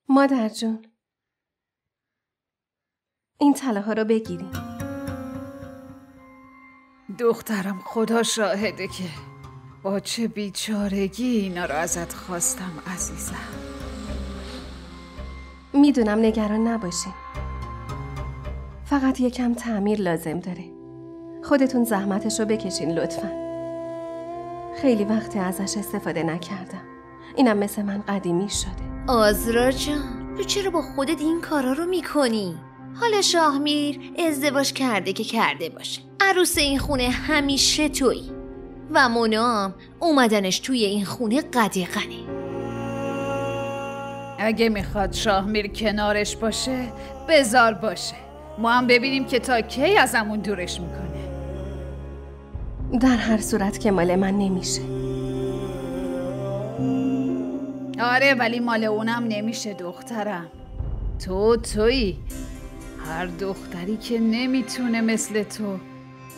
مادر جون، این طلاها رو بگیریم. دخترم خدا شاهده که با چه بیچارگی اینا رو ازت خواستم عزیزم. میدونم، نگران نباشین. فقط یکم تعمیر لازم داره. خودتون زحمتش رو بکشین لطفاً. خیلی وقت ازش استفاده نکردم. اینم مثل من قدیمی شده. آزرا جان، تو چرا با خودت این کارا رو میکنی؟ حالا شاهمیر ازدواج کرده که کرده باشه. عروس این خونه همیشه تویی و منام اومدنش توی این خونه قدیقنه. اگه میخواد شاهمیر کنارش باشه بذار باشه. ما هم ببینیم که تا کی ازمون دورش میکنه. در هر صورت که مال من نمیشه. آره ولی مال اونم نمیشه دخترم. تویی. هر دختری که نمیتونه مثل تو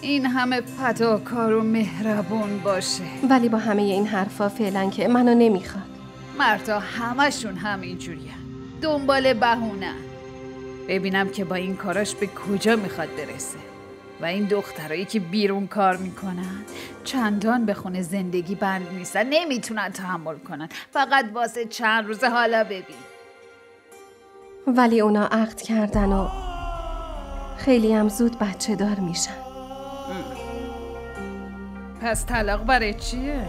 این همه فداکار و مهربون باشه. ولی با همه این حرفا فعلا که منو نمیخواد. مردا همشون همینجورین، دنبال بهونه. ببینم که با این کاراش به کجا میخواد برسه. و این دخترایی که بیرون کار میکنن چندان به خونه زندگی بند نیستن، نمیتونن تحمل کنن، فقط واسه چند روز حالا ببین. ولی اونا عقد کردن و خیلی هم زود بچه دار میشن. پس طلاق برای چیه؟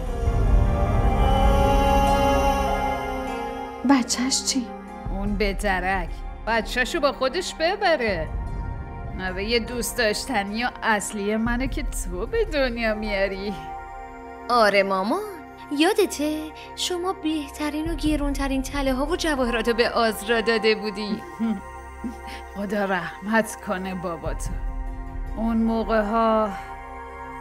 بچهش چی؟ اون به درک بچهشو با خودش ببره. نوه دوست داشتنی و اصلی منه که تو به دنیا میاری. آره مامان، یادته شما بهترین و گرونترین طله ها و جواهرات به آزرا داده بودی. خدا رحمت کنه باباتو. اون موقع ها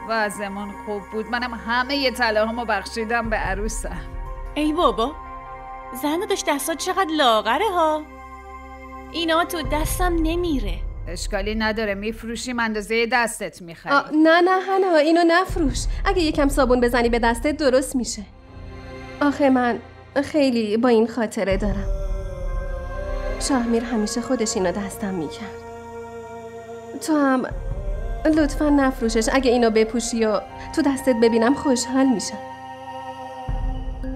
وضعمون خوب بود. منم همه طله هامو بخشیدم به عروسم. ای بابا، زن داشت دستات چقدر لاغره ها. اینا تو دستم نمیره. اشکالی نداره، میفروشیم اندازه دستت میخری. نه هنا، اینو نفروش. اگه یکم صابون بزنی به دستت درست میشه. آخه من خیلی با این خاطره دارم. شاهمیر همیشه خودش اینو دستم میکرد. تو هم لطفا نفروشش. اگه اینو بپوشی و تو دستت ببینم خوشحال میشم.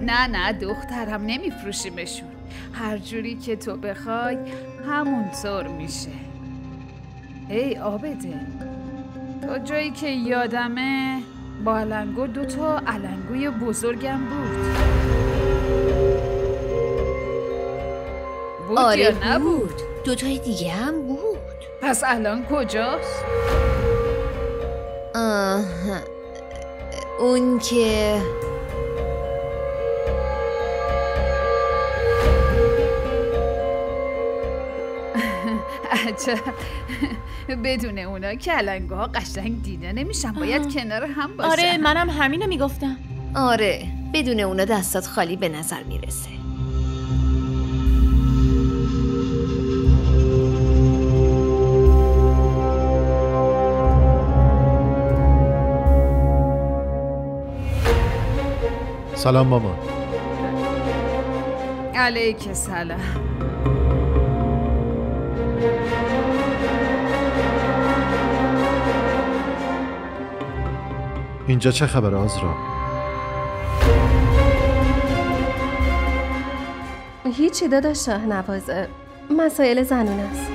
نه دخترم، نمیفروشیمشون. هر جوری که تو بخوای همونطور میشه. ای عابده، تا جایی که یادمه با علنگو 2 تا علنگوی بزرگم بود. آره یا نبود؟ بود. 2 تای دیگه هم بود. پس الان کجاست؟ اون که عجب، بدون اونا که علنگوها قشنگ دیده نمیشن. باید کنار هم باشن. آره منم همینو میگفتم. آره بدون اونا دستات خالی به نظر میرسه. سلام مامان. علیک سلام. اینجا چه خبره آزرا؟ هیچی داداش شاهنواز، مسائل زنونه است.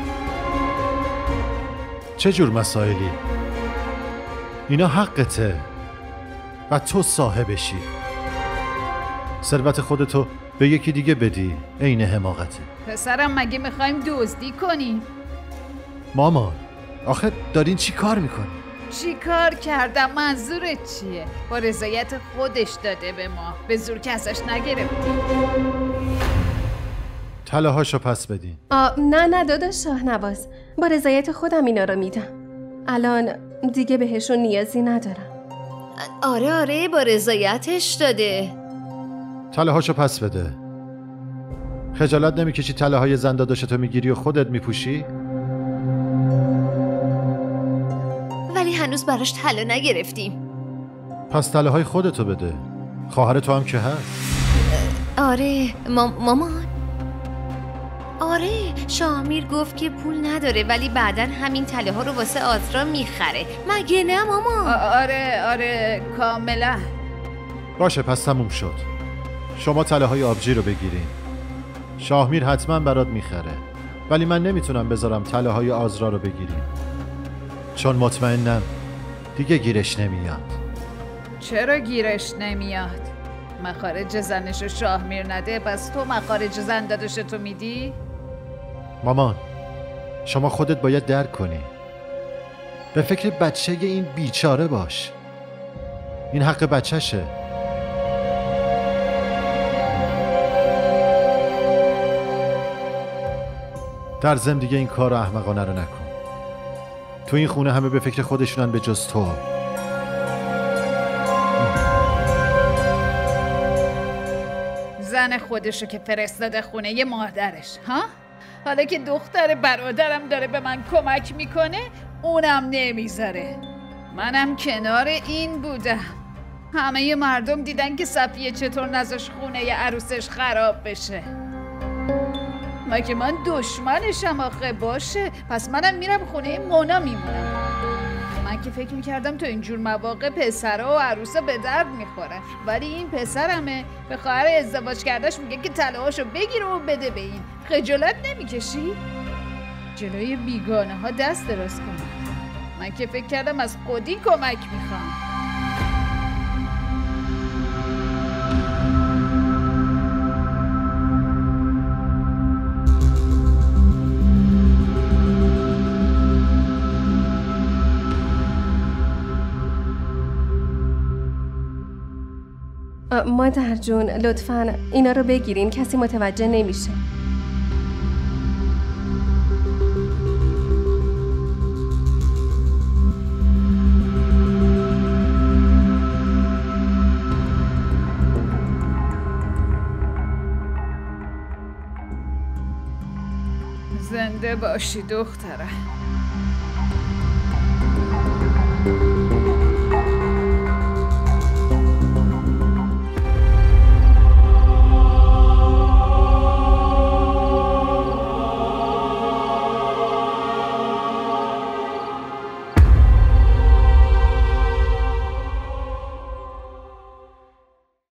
چه جور مسائلی؟ اینا حقته و تو صاحبشی. ثروت خودتو به یکی دیگه بدی عین حماقته. پسرم مگه میخوایم دزدی کنیم؟ مامان آخه دارین چی کار میکنی؟ چی کار کردم؟ منظورت چیه؟ با رضایت خودش داده به ما، به زور که ازش نگرفتیم. طله هاشو پس بدین. نه داداش شاهنواز، با رضایت خودم اینا رو میدم. الان دیگه بهشون نیازی ندارم. آره با رضایتش داده. طله هاشو پس بده. خجالت نمیکشی طله های زن داداشتو میگیری و خودت میپوشی؟ ولی هنوز براش طلا نگرفتیم. پس طله های خودتو بده. خواهر تو هم که هست. آره مامان. آره، شاهمیر گفت که پول نداره ولی بعداً همین تله ها رو واسه آزرا میخره. مگه نه ماما؟ آره کاملا. باشه پس تموم شد. شما تله های آبجی رو بگیرین. شاهمیر حتما برات میخره، ولی من نمیتونم بذارم تله های آزرا رو بگیرین، چون مطمئنم دیگه گیرش نمیاد. چرا گیرش نمیاد؟ مخارج زنشو شاهمیر نده، پس تو مخارج زن داداشتو میدی؟ مامان، شما خودت باید درک کنی. به فکر بچه این بیچاره باش. این حق بچهشه. در ضمن دیگه این کار احمقانه رو نکن. تو این خونه همه به فکر خودشونن به جز تو. زن خودشو که فرستاده خونه ی مادرش، ها؟ حالا که دختر برادرم داره به من کمک میکنه اونم نمیذاره. منم کنار این بودم. همه مردم دیدن که صفیه چطور نذاش خونه ی عروسش خراب بشه. مگه من دشمنشم آخه؟ باشه، پس منم میرم خونه مونا میمونم. من که فکر میکردم تو اینجور مواقع پسرها و عروسا به درد میخورن، ولی این پسرمه به خواهر ازدواج کردش میگه که طلاهاشو بگیره و بده به این. خجالت نمیکشی؟ جلوی بیگانه ها دست دراز کن. من که فکر کردم از خودی کمک میخوام. مادر جون لطفاً اینا رو بگیرین، کسی متوجه نمیشه. زنده باشی دخترم.